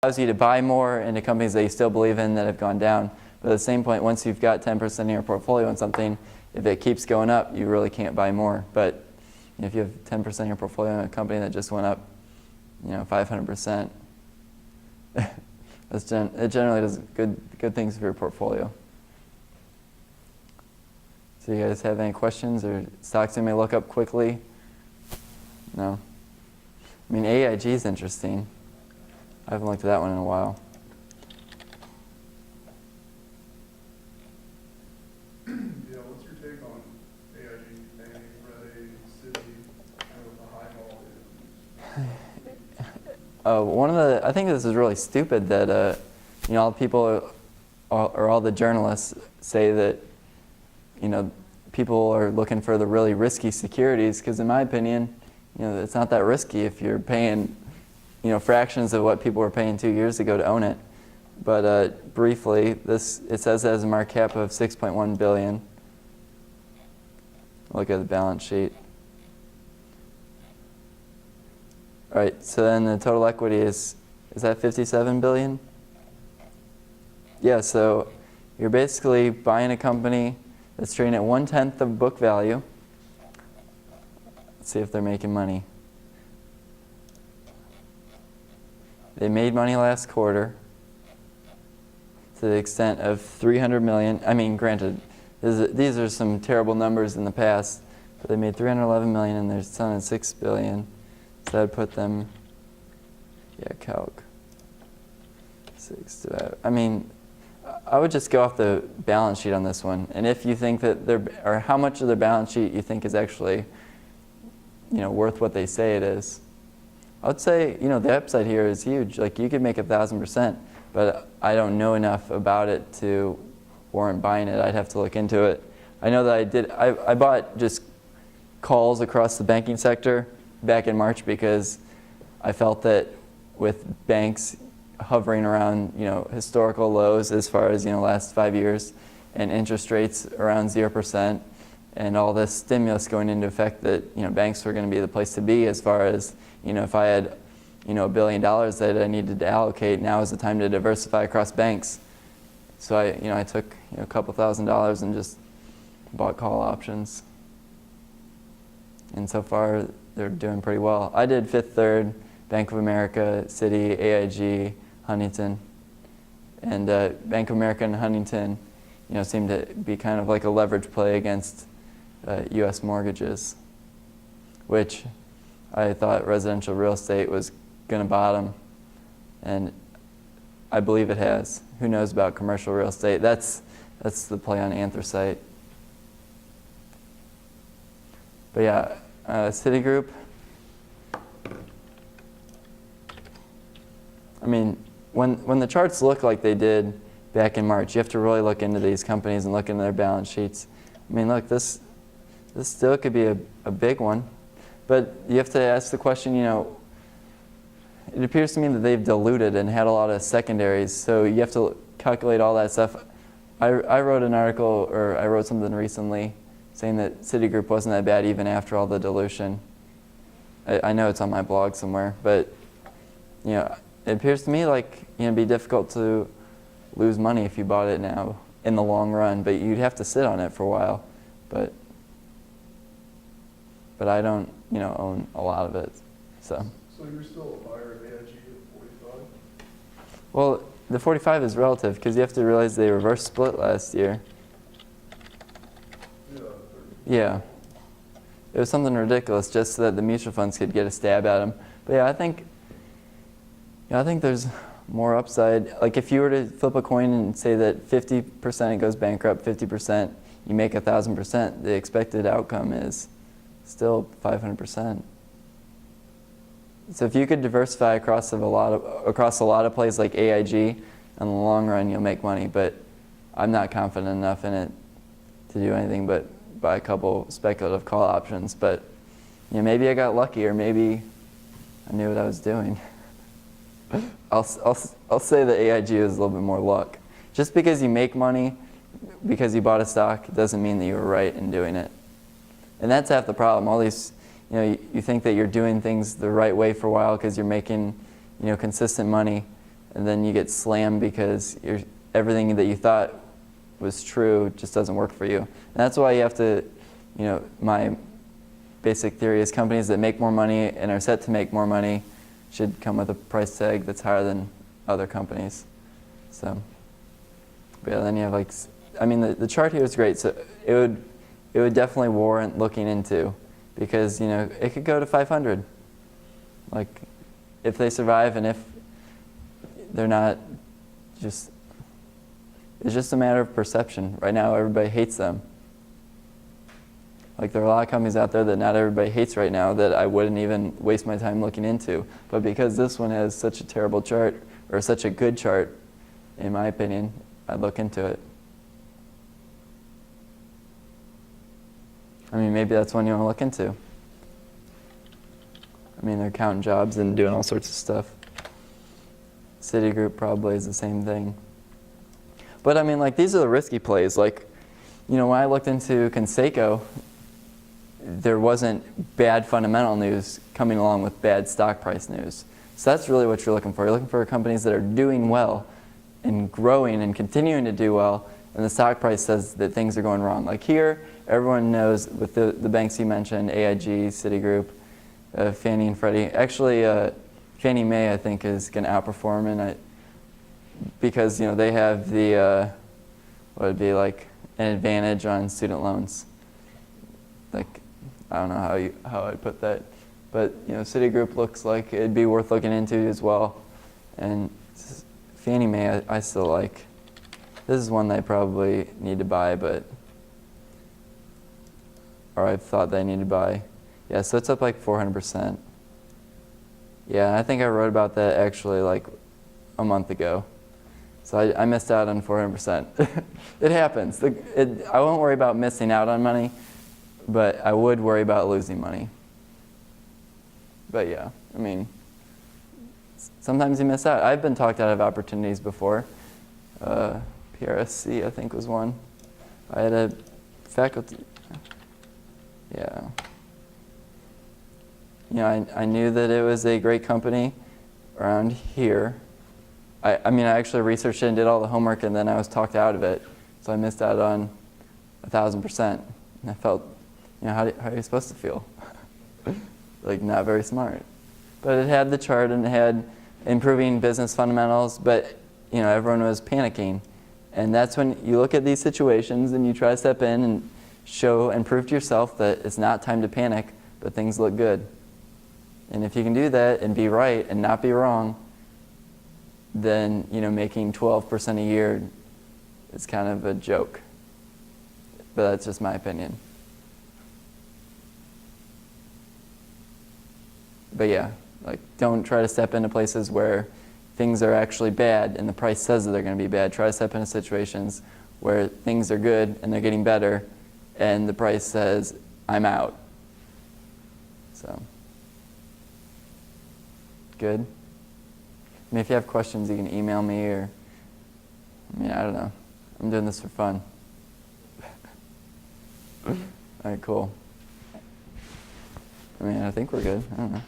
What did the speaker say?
allows you to buy more into companies that you still believe in that have gone down. But at the same point, once you've got 10% of your portfolio in something, if it keeps going up, you really can't buy more. But if you have 10% of your portfolio in a company that just went up, 500%, it generally does good things for your portfolio. So you guys have any questions or stocks you may look up quickly? No? I mean, AIG is interesting. I haven't looked at that one in a while. Yeah, what's your take on AIG paying Red City with the high vol? I think this is really stupid that all the people or all the journalists say that people are looking for the really risky securities, because in my opinion, it's not that risky if you're paying fractions of what people were paying 2 years ago to own it. But briefly, it says it has a market cap of $6.1 billion. Look at the balance sheet. All right, so then the total equity is that $57 billion? Yeah, so you're basically buying a company that's trading at 1/10 of book value. Let's see if they're making money. They made money last quarter to the extent of $300 million. I mean, granted, these are some terrible numbers in the past, but they made $311 million and they're selling at $6 billion. So that'd put them, calc. 6 to that. I mean, I would just go off the balance sheet on this one. And if you think that or how much of their balance sheet you think is actually, worth what they say it is. I would say, the upside here is huge. Like, you could make 1,000%, but I don't know enough about it to warrant buying it. I'd have to look into it. I know that I bought just calls across the banking sector back in March because I felt that with banks hovering around, historical lows as far as, last 5 years, and interest rates around 0%, and all this stimulus going into effect, that banks were going to be the place to be as far as if I had $1 billion that I needed to allocate, now is the time to diversify across banks. So I took a couple $1,000s and just bought call options, and so far they're doing pretty well. I did Fifth Third, Bank of America, Citi, AIG, Huntington, and Bank of America and Huntington seem to be kind of like a leverage play against U.S. mortgages, which I thought residential real estate was going to bottom, and I believe it has. Who knows about commercial real estate? That's the play on anthracite. But yeah, Citigroup. I mean, when the charts look like they did back in March, you have to really look into these companies and look into their balance sheets. I mean, look, this still could be a big one. But you have to ask the question, it appears to me that they've diluted and had a lot of secondaries, so you have to calculate all that stuff. I wrote an article, or I wrote something recently saying that Citigroup wasn't that bad even after all the dilution. I know it's on my blog somewhere, but it appears to me like it'd be difficult to lose money if you bought it now in the long run, but you'd have to sit on it for a while. But I don't own a lot of it, so. So you're still a buyer of AIG at 45? Well, the 45 is relative because you have to realize they reverse split last year. Yeah. It was something ridiculous just so that the mutual funds could get a stab at them. But yeah, I think there's more upside. Like, if you were to flip a coin and say that 50% it goes bankrupt, 50% you make 1,000%, the expected outcome is still 500%. So if you could diversify across a lot of plays like AIG, in the long run you'll make money. But I'm not confident enough in it to do anything but buy a couple speculative call options. But maybe I got lucky, or maybe I knew what I was doing. I'll say that AIG is a little bit more luck. Just because you make money because you bought a stock doesn't mean that you were right in doing it. And that's half the problem. All these, you think that you're doing things the right way for a while because you're making, consistent money, and then you get slammed because everything that you thought was true just doesn't work for you. And that's why you have to, my basic theory is companies that make more money and are set to make more money should come with a price tag that's higher than other companies. So, but yeah, then you have the chart here is great. So it would definitely warrant looking into, because it could go to 500. Like, if they survive, and if they're not it's just a matter of perception. Right now, everybody hates them. Like, there are a lot of companies out there that not everybody hates right now that I wouldn't even waste my time looking into. But because this one has such a terrible chart, or such a good chart, in my opinion, I'd look into it. I mean, maybe that's one you want to look into. I mean, they're counting jobs and doing all sorts of stuff. Citigroup probably is the same thing. But I mean, these are the risky plays. When I looked into Conseco, there wasn't bad fundamental news coming along with bad stock price news. So that's really what you're looking for. You're looking for companies that are doing well and growing and continuing to do well, and the stock price says that things are going wrong. Like here, everyone knows with the banks you mentioned, AIG, Citigroup, Fannie and Freddie. Actually, Fannie Mae, I think, is going to outperform, because they have the what would be like an advantage on student loans. I don't know how I'd put that, but Citigroup looks like it'd be worth looking into as well. And Fannie Mae, I still like. This is one they probably need to buy, or I've thought they need to buy. Yeah, so it's up like 400%. Yeah, I think I wrote about that actually like a month ago. So I missed out on 400%. It happens. I won't worry about missing out on money, but I would worry about losing money. But yeah, I mean, sometimes you miss out. I've been talked out of opportunities before. PRSC, I think, was one. I had a faculty. Yeah. I knew that it was a great company around here. I actually researched it and did all the homework, and then I was talked out of it. So I missed out on 1,000%. And I felt, how are you supposed to feel? Like, not very smart. But it had the chart, and it had improving business fundamentals, but everyone was panicking. And that's when you look at these situations and you try to step in and show and prove to yourself that it's not time to panic, but things look good. And if you can do that and be right and not be wrong, then making 12% a year is kind of a joke. But that's just my opinion. But yeah, don't try to step into places where things are actually bad and the price says that they're going to be bad. Try to step into situations where things are good and they're getting better and the price says, I'm out. So, good. If you have questions, you can email me, or, I don't know. I'm doing this for fun. All right, cool. I think we're good. I don't know.